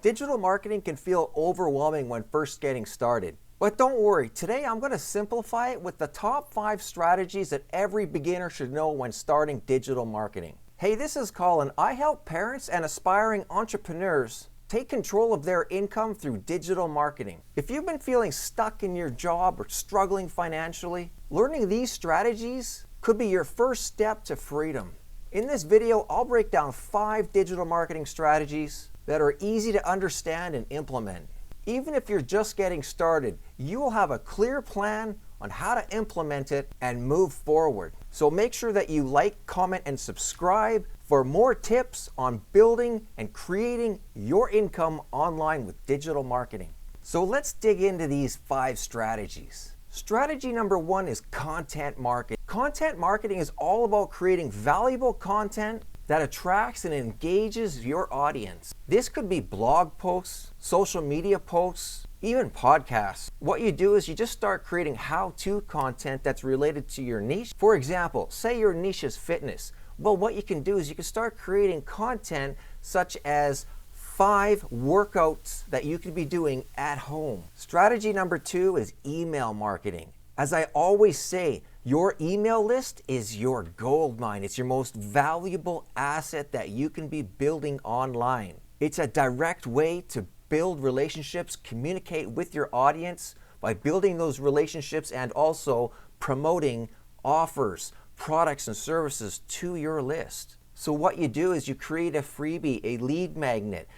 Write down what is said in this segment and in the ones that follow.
Digital marketing can feel overwhelming when first getting started. But don't worry, today I'm going to simplify it with the top 5 strategies that every beginner should know when starting digital marketing. Hey, this is Colin. I help parents and aspiring entrepreneurs take control of their income through digital marketing. If you've been feeling stuck in your job or struggling financially, learning these strategies could be your first step to freedom. In this video, I'll break down 5 digital marketing strategies that are easy to understand and implement. Even if you're just getting started, you will have a clear plan on how to implement it and move forward. So make sure that you like, comment, and subscribe for more tips on building and creating your income online with digital marketing. So let's dig into these 5 strategies. Strategy number 1 is content marketing. Content marketing is all about creating valuable content that attracts and engages your audience. This could be blog posts, social media posts, even podcasts. What you do is you just start creating how-to content that's related to your niche. For example, say your niche is fitness. Well, what you can do is you can start creating content such as 5 workouts that you could be doing at home. Strategy number 2 is email marketing. As I always say, your email list is your gold mine. It's your most valuable asset that you can be building online. It's a direct way to build relationships, communicate with your audience by building those relationships and also promoting offers, products, and services to your list. So what you do is you create a freebie, a lead magnet,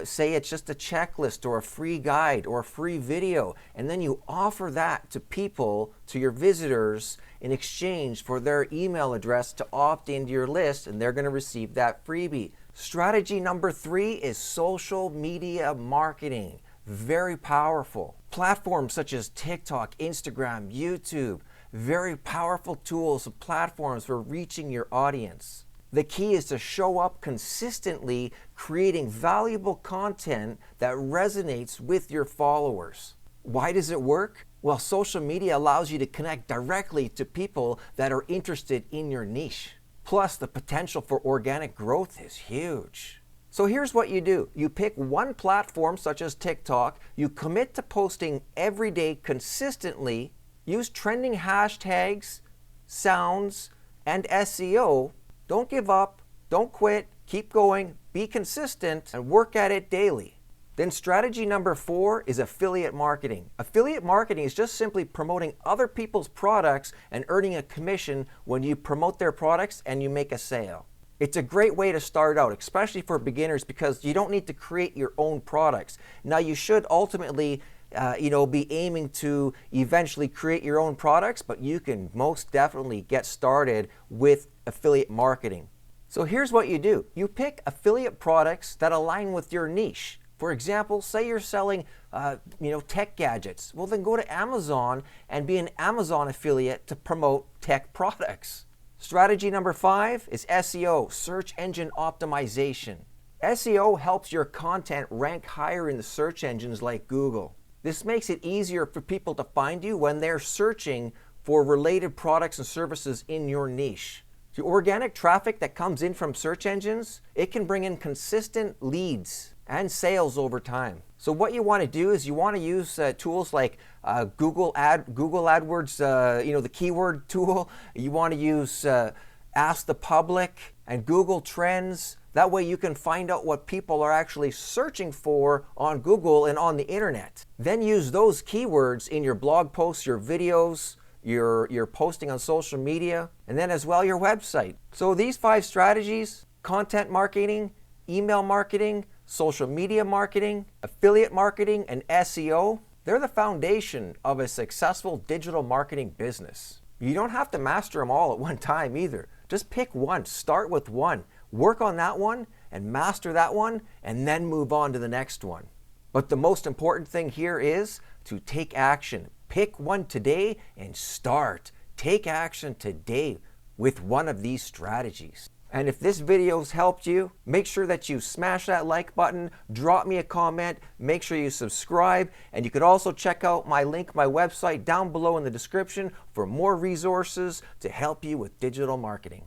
say it's just a checklist or a free guide or a free video, and then you offer that to people, to your visitors, in exchange for their email address to opt into your list, and they're going to receive that freebie. Strategy number 3 is social media marketing. Very powerful. Platforms such as TikTok, Instagram, YouTube, very powerful tools and platforms for reaching your audience. The key is to show up consistently, creating valuable content that resonates with your followers. Why does it work? Well, social media allows you to connect directly to people that are interested in your niche. Plus, the potential for organic growth is huge. So here's what you do. You pick one platform such as TikTok, you commit to posting every day consistently, use trending hashtags, sounds, and SEO. Don't give up, don't quit, keep going, be consistent, and work at it daily. Then strategy number 4 is affiliate marketing. Affiliate marketing is just simply promoting other people's products and earning a commission when you promote their products and you make a sale. It's a great way to start out, especially for beginners, because you don't need to create your own products. Now you should ultimately be aiming to eventually create your own products, but you can most definitely get started with affiliate marketing. So here's what you do. You pick affiliate products that align with your niche. For example, say you're selling tech gadgets. Well, then go to Amazon and be an Amazon affiliate to promote tech products. Strategy number 5 is SEO, search engine optimization. SEO helps your content rank higher in the search engines like Google. This makes it easier for people to find you when they're searching for related products and services in your niche. The organic traffic that comes in from search engines, it can bring in consistent leads and sales over time. So what you want to do is you want to use tools like Google AdWords, the keyword tool. You want to use Ask the Public and Google Trends. That way you can find out what people are actually searching for on Google and on the internet. Then use those keywords in your blog posts, your videos, your posting on social media, and then as well your website. So these 5 strategies, content marketing, email marketing, social media marketing, affiliate marketing, and SEO, they're the foundation of a successful digital marketing business. You don't have to master them all at one time either. Just pick one, start with one, work on that one, and master that one, and then move on to the next one. But the most important thing here is to take action. Pick one today and start. Take action today with one of these strategies. And if this video's helped you, make sure that you smash that like button, drop me a comment, make sure you subscribe, and you could also check out my link, my website down below in the description for more resources to help you with digital marketing.